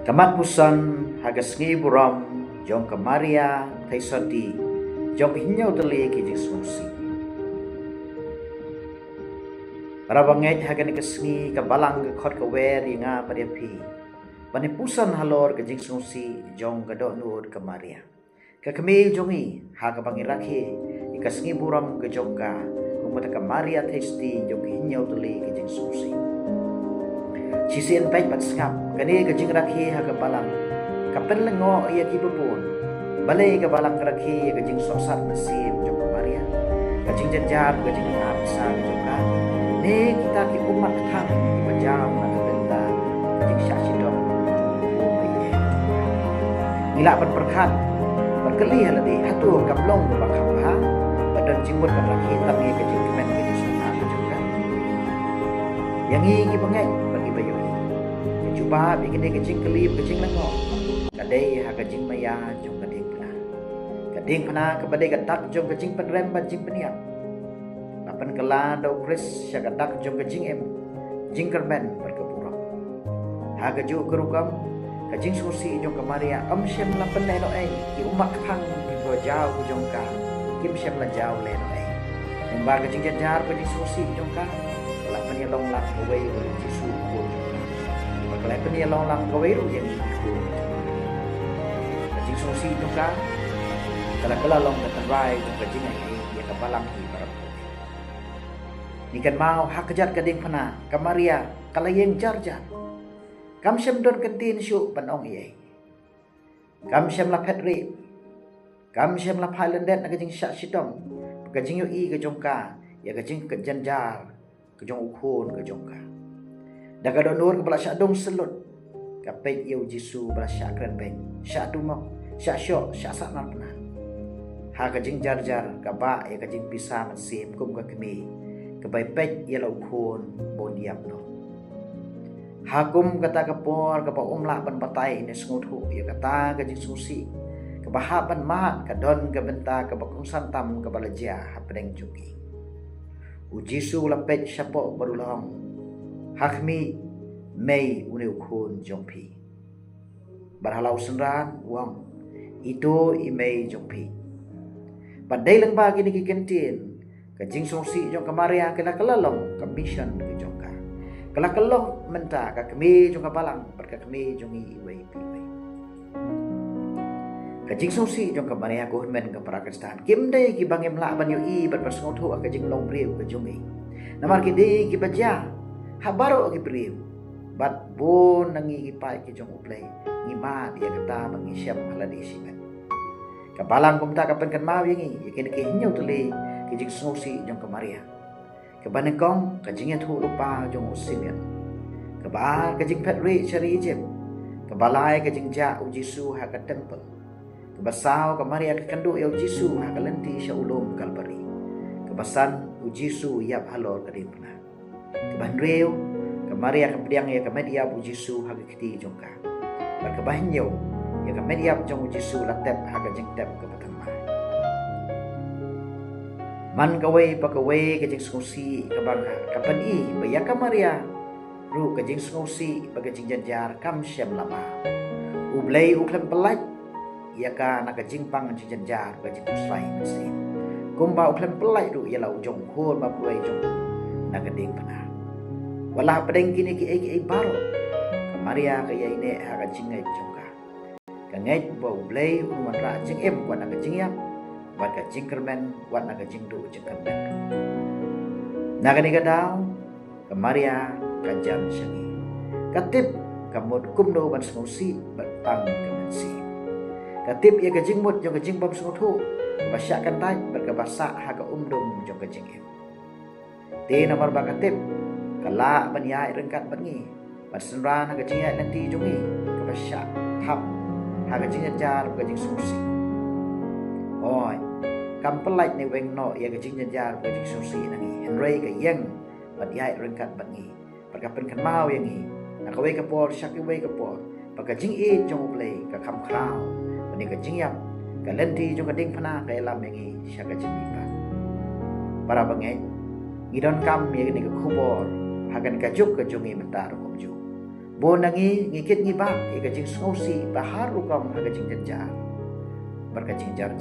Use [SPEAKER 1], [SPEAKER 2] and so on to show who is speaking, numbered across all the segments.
[SPEAKER 1] Kamat pusan hagas ngi buram jong kamaria taisati jong hinyau teli ki jisusi. Rabanget hagan kesngi kabalang ke khot ke wer inga pada pi. Bani pusan halor ke jisusi jong kadok nur kamaria. Ke kemi jongi haga bangi rakhi ikasngi buram ke jongka umata kamaria taisati jong hinyau teli ki jisusi. Sisian baik bat sengap kani kajing rakhi haga balang kapen lengo ia ki bepun balai ke balang rakhi kajing sosat nasib jong kamaria kajing janjar kajing absa joka ne kita ki umat thang ki bajam na benda kajing syashidom ngila ban perkhat berkeli haladi hatu kablong bakhamha badan jingmut ban rakhi tangi kajing kemen kajing sunat joka yang ki bangai Cuba bikin dia kecing kelip kecing lengo. Kadai ha kecing maya jong kading pena. Kading pena kepada katak jong kecing penrem banjing peniap. Lapan kela do kris sya katak jong kecing em. Jing kerben berkepurang. Ha keju kerukam kecing susi jong kemaria syem lapan leno ai. Ki umak hang ki jauh jong ka. Kim syem la jauh leno ai. Yang ba kecing jajar kecing susi jong ka. Lapan ya long lak away jisu ko. Kalau punya long kawiru yang itu, kajing susi itu kan, kalau long keterai itu kajing ini dia kebalang di barat. Nikan mau hak kejar kading pena, kamaria kalau yang jarjar, kam sem don kentin syuk panong iye, kam sem la petri, kam sem la pailendet na kajing syak sidong, kajing yu i kajongka, ya kajing kejanjar, kajong ukun kajongka. Daga donor kepala syak dong selut. Kapek iu jisu bala syak keren beng. Syak dumok, syak syok, syak saknar pernah. Ha kajing jar-jar, kabak ya kajing pisah masim kum ke kemi. Kebai pek ia lau kun bon diap no. Ha kum kata kapor kapa umlak ban patai ini sengutu ya kata kajing susi. Kebahaban mat kadon kebenta kebakung santam kebala jah pedeng juki. Ujisu lapet syapok berulong. Hakmi Mei uni ukun jongpi. Barhalau senran wang itu imei jongpi. Padai leng bagi ni kentin kajing songsi jong kamaria kena kelalong commission ke jongka. Kala kelong menta ka kemi jong kabalang berka kemi jongi wei pi wei. Kajing songsi jong kamaria ko men ke Pakistan. Kim dei ki bangem la ban yu i ber persngotu kajing long priu ke jongi. Namar ki dei ki baja habaro ki priu bat bon nangi ki pai ki jong uplay ngima dia kata bangi syam haladi siman kabalang kumta kapan kan mau yangi yakin ki hinyo tuli ki jing snosi jong kamaria kabanengkong kajing thu lupa jong usimian kaba kajing petri chari jeb kabalai kajing ja ujisu ha ka temple kabasau kamaria ka kandu ya ujisu ha ka lenti sya ulum kalbari kabasan ujisu yap halor kadin pernah Kebanreu, kemaria kepediang ya kemedia ujisu haga kiti jongka. Berkebahnyo, ya kemedia jong ujisu latep haga jengtep ke pertama. Man kawai pakawai kejeng skusi kebangga. Kapan i baya kemaria, ru kejeng skusi bagajeng janjar kam syam lama. Ublay uklan pelat, ya ka nak kejeng pang janjar bagajeng usai mesin. Kumba uklan pelat ru ya lau jong hur bapuai jong nak keding panah. Walah pedeng kini ki baro. Kamaria kaya ini haga jingai jongka. Kangai bau blay uman ra jing em wan naga jingyap. Wan ka jingkermen wan naga jingdu jingkermen. Naga ni gadau kamaria kajam syangi. Katip kamut kumdo ban smusi batang kemensi. Katip ia kajingmut jong kajingbam smutu. Basyakan tai berkebasa haga umdum jong kajingem. Ti nomor bakatip kala banyai rengkat bangi pasenran haga jingai nanti jongi kebasya thap haga jingai jar gajing susi oi kam pelait ni weng no ya gajing jar gajing susi nangi henry ka yang banyai rengkat bangi perkapen kan mau yangi nakawai ka por syak wei ka por pagajing e jong play ka kham khrau bani gajing yap kalenti jong kading pana kay lam yangi siya ka jimipa para bangay ngidon kam yang ni kubor hagan kajuk ka jongi mentar kom ju bo nangi ngikit ngibak ka jing sngosi baharu kam haga jing janjar bar ka jing jar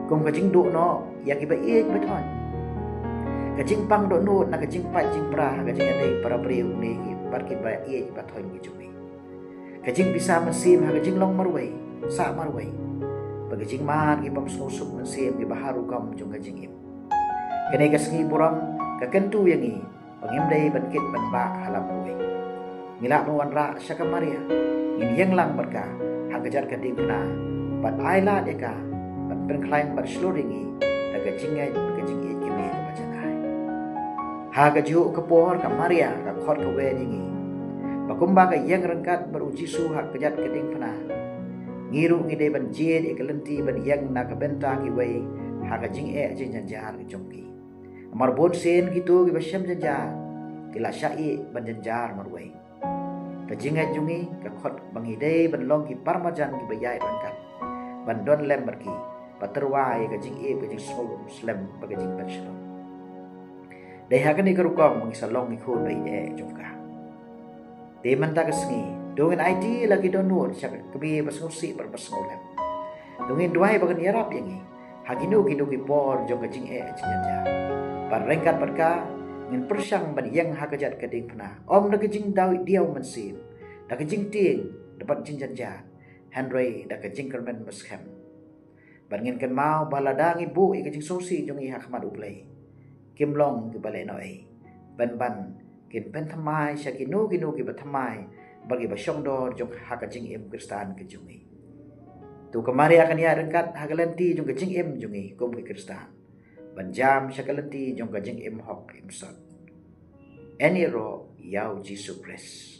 [SPEAKER 1] kum ka jing do no ya ki ba ie beton ka jing pang do no na ka jing pa jing pra haga jing dei para priu ni bar ki ba ie ba thon gi jumi ka jing bisa mesim haga jing long marwai sa marwai bagi jing man ki pam snusuk mesim ki baharu kam jong ka jing im kene ka sngi buram ka kentu yangi pangim dei ban kit ban ba halam marwai ngila nuan ra syaka maria in yang lang berka hagajar ka ding na bat aila deka ban berklaim bar shloringi daga jingai ka jingi kime ka bacanai haga ju ka por ka maria ka khot ka we ningi bakumba ka yang rengkat beruji su hak kejat ka ding na ngiru ngide ban jid e kalenti ban yang na ka benta ki we haga jing e jing janjar ki jongki amar bon sen gitu ki basyam janjar kila syai ban janjar marwai ka jingat jungi ka khot bangidei ban long ki parmajan ki bayai rangkat ban don lem berki paterwai ka jing e ka jing solum slem ba ka jing bachelor dai ha ka ni ka rukom mangi salong ki khon bai e jongka de man ta ka sngi dongin IT lagi don nur syak ka bi basngusi bar basngolem dongin duai ba kan yarap yangi haginu ki por jong ka jing e jinja par rangkat berka ngin persyang ban yang hakajat kading pena om na kejing dawi diaw mensim da kejing ting dapat jing janjan Henry da kejing kermen meskem ban ngin kan mau baladang ibu i kejing sosi jong i hakmat uplay kimlong ki bale noi ban kin pen thamai syakinu kinu ki bathamai bagi basyong dor jong hakajing im kristan kejungi tu kemari akan ya rengkat hagalenti jong kejing im jungi kum ki kristan banjam syakalenti jong kajing im hok im sot any ro yau Jesus Christ